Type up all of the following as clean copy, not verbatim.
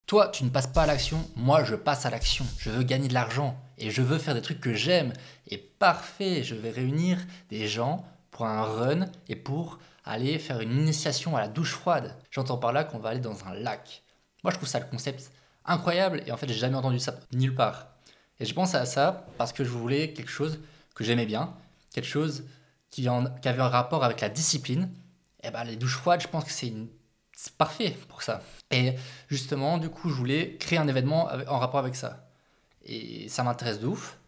Toi, tu ne passes pas à l'action, moi je passe à l'action. Je veux gagner de l'argent et je veux faire des trucs que j'aime. Et parfait, je vais réunir des gens pour un run et pour aller faire une initiation à la douche froide. J'entends par là qu'on va aller dans un lac. Moi je trouve ça le concept incroyable et en fait j'ai jamais entendu ça nulle part. Et je pense à ça parce que je voulais quelque chose que j'aimais bien, quelque chose qui avait un rapport avec la discipline. Et ben les douches froides, je pense que c'est parfait pour ça. Et justement, du coup, je voulais créer un événement en rapport avec ça. Et ça m'intéresse de ouf.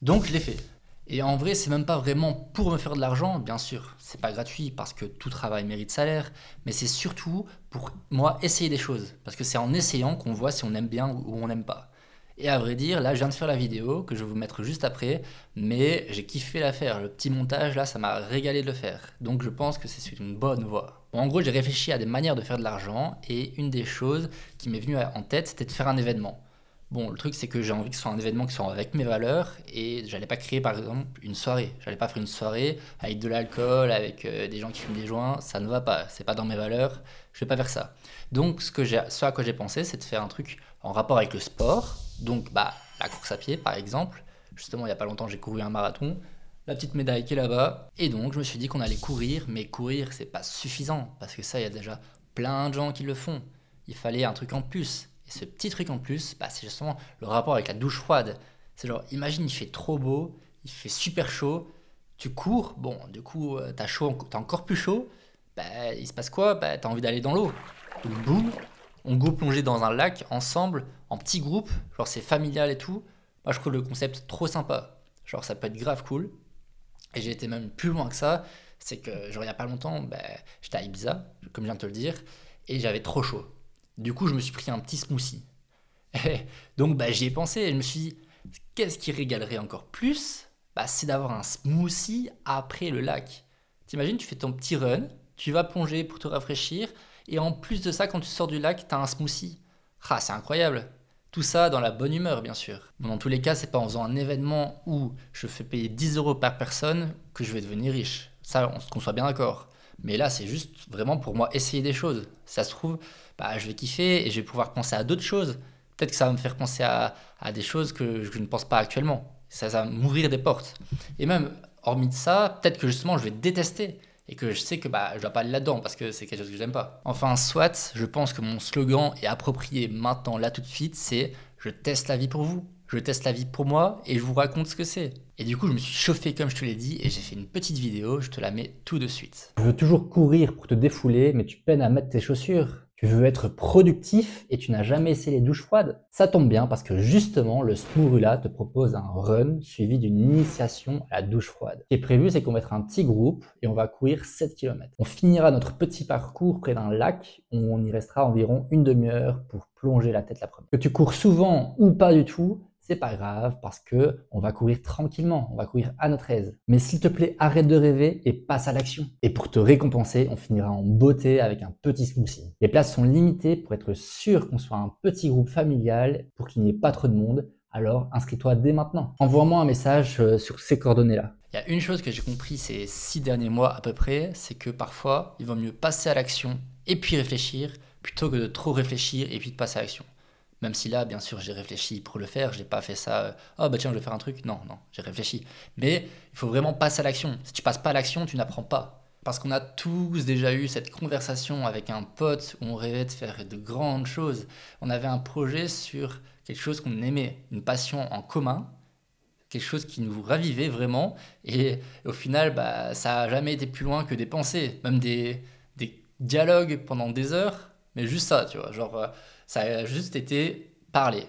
Donc, je l'ai fait. Et en vrai, c'est même pas vraiment pour me faire de l'argent, bien sûr. C'est pas gratuit parce que tout travail mérite salaire. Mais c'est surtout pour moi essayer des choses. Parce que c'est en essayant qu'on voit si on aime bien ou on n'aime pas. Et à vrai dire, là, je viens de faire la vidéo que je vais vous mettre juste après, mais j'ai kiffé la faire. Le petit montage, là, ça m'a régalé de le faire. Donc, je pense que c'est une bonne voie. Bon, en gros, j'ai réfléchi à des manières de faire de l'argent, et une des choses qui m'est venue en tête, c'était de faire un événement. Bon, le truc, c'est que j'ai envie que ce soit un événement qui soit avec mes valeurs, et j'allais pas créer, par exemple, une soirée. J'allais pas faire une soirée avec de l'alcool, avec des gens qui fument des joints. Ça ne va pas. C'est pas dans mes valeurs. Je vais pas faire ça. Donc, ce à quoi j'ai pensé, c'est de faire un truc en rapport avec le sport. Donc, bah, la course à pied, par exemple. Justement, il y a pas longtemps, j'ai couru un marathon. La petite médaille qui est là-bas. Et donc, je me suis dit qu'on allait courir, mais courir, c'est pas suffisant. Parce que ça, il y a déjà plein de gens qui le font. Il fallait un truc en plus. Et ce petit truc en plus, bah, c'est justement le rapport avec la douche froide. C'est genre, imagine, il fait trop beau, il fait super chaud, tu cours, bon, du coup, t'as chaud, t'as encore plus chaud, bah, il se passe quoi? Bah, t'as envie d'aller dans l'eau. Donc, boum, on go plonger dans un lac ensemble, en petits groupes, genre c'est familial et tout. Moi, je trouve le concept trop sympa. Genre, ça peut être grave cool. Et j'ai été même plus loin que ça, c'est que, genre, il y a pas longtemps, bah, j'étais à Ibiza, comme je viens de te le dire, et j'avais trop chaud. Du coup, je me suis pris un petit smoothie. Donc, bah, j'y ai pensé et je me suis dit, qu'est-ce qui régalerait encore plus? Bah, c'est d'avoir un smoothie après le lac. T'imagines, tu fais ton petit run, tu vas plonger pour te rafraîchir, et en plus de ça, quand tu sors du lac, t'as un smoothie. Ah, c'est incroyable. Tout ça dans la bonne humeur, bien sûr. Bon, dans tous les cas, c'est pas en faisant un événement où je fais payer 10 euros par personne que je vais devenir riche. Ça, qu'on soit bien d'accord. Mais là, c'est juste vraiment pour moi essayer des choses. Si ça se trouve, bah, je vais kiffer et je vais pouvoir penser à d'autres choses. Peut-être que ça va me faire penser à des choses que je ne pense pas actuellement. Ça va m'ouvrir des portes. Et même, hormis de ça, peut-être que justement, je vais détester. Et que je sais que bah, je dois pas aller là-dedans parce que c'est quelque chose que j'aime pas. Enfin, soit, je pense que mon slogan est approprié maintenant, là tout de suite, c'est je teste la vie pour vous. Je teste la vie pour moi et je vous raconte ce que c'est. Et du coup, je me suis chauffé comme je te l'ai dit et j'ai fait une petite vidéo, je te la mets tout de suite. Tu veux toujours courir pour te défouler, mais tu peines à mettre tes chaussures. Tu veux être productif et tu n'as jamais essayé les douches froides. Ça tombe bien parce que justement, le Smurula te propose un run suivi d'une initiation à la douche froide. Ce qui est prévu, c'est qu'on va être un petit groupe et on va courir 7 km. On finira notre petit parcours près d'un lac où on y restera environ une demi-heure pour plonger la tête la première. Que tu cours souvent ou pas du tout, c'est pas grave parce que on va courir tranquillement, on va courir à notre aise. Mais s'il te plaît, arrête de rêver et passe à l'action. Et pour te récompenser, on finira en beauté avec un petit smoothie. Les places sont limitées pour être sûr qu'on soit un petit groupe familial pour qu'il n'y ait pas trop de monde. Alors inscris-toi dès maintenant. Envoie-moi un message sur ces coordonnées-là. Il y a une chose que j'ai compris ces 6 derniers mois à peu près, c'est que parfois, il vaut mieux passer à l'action et puis réfléchir plutôt que de trop réfléchir et puis de passer à l'action. Même si là, bien sûr, j'ai réfléchi pour le faire, j'ai pas fait ça, oh bah tiens, je vais faire un truc. Non, non, j'ai réfléchi. Mais il faut vraiment passer à l'action. Si tu passes pas à l'action, tu n'apprends pas. Parce qu'on a tous déjà eu cette conversation avec un pote où on rêvait de faire de grandes choses. On avait un projet sur quelque chose qu'on aimait, une passion en commun, quelque chose qui nous ravivait vraiment. Et au final, bah, ça a jamais été plus loin que des pensées, même des dialogues pendant des heures. Mais juste ça, tu vois, genre, ça a juste été parler,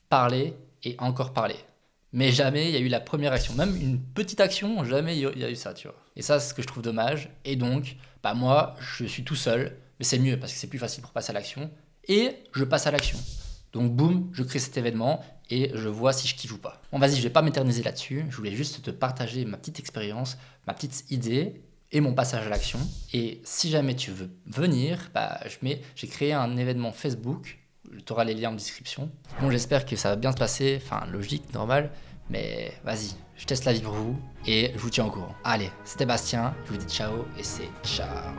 parler et encore parler. Mais jamais il y a eu la première action. Même une petite action, jamais il y a eu ça, tu vois. Et ça, c'est ce que je trouve dommage. Et donc, bah moi, je suis tout seul. Mais c'est mieux parce que c'est plus facile pour passer à l'action. Et je passe à l'action. Donc, boum, je crée cet événement et je vois si je kiffe ou pas. Bon, vas-y, je vais pas m'éterniser là-dessus. Je voulais juste te partager ma petite expérience, ma petite idée et mon passage à l'action. Et si jamais tu veux venir, bah, j'ai créé un événement Facebook. Tu auras les liens en description. Bon, j'espère que ça va bien se passer. Enfin, logique, normal. Mais vas-y, je teste la vie pour vous et je vous tiens au courant. Allez, c'était Bastien, je vous dis ciao et c'est ciao.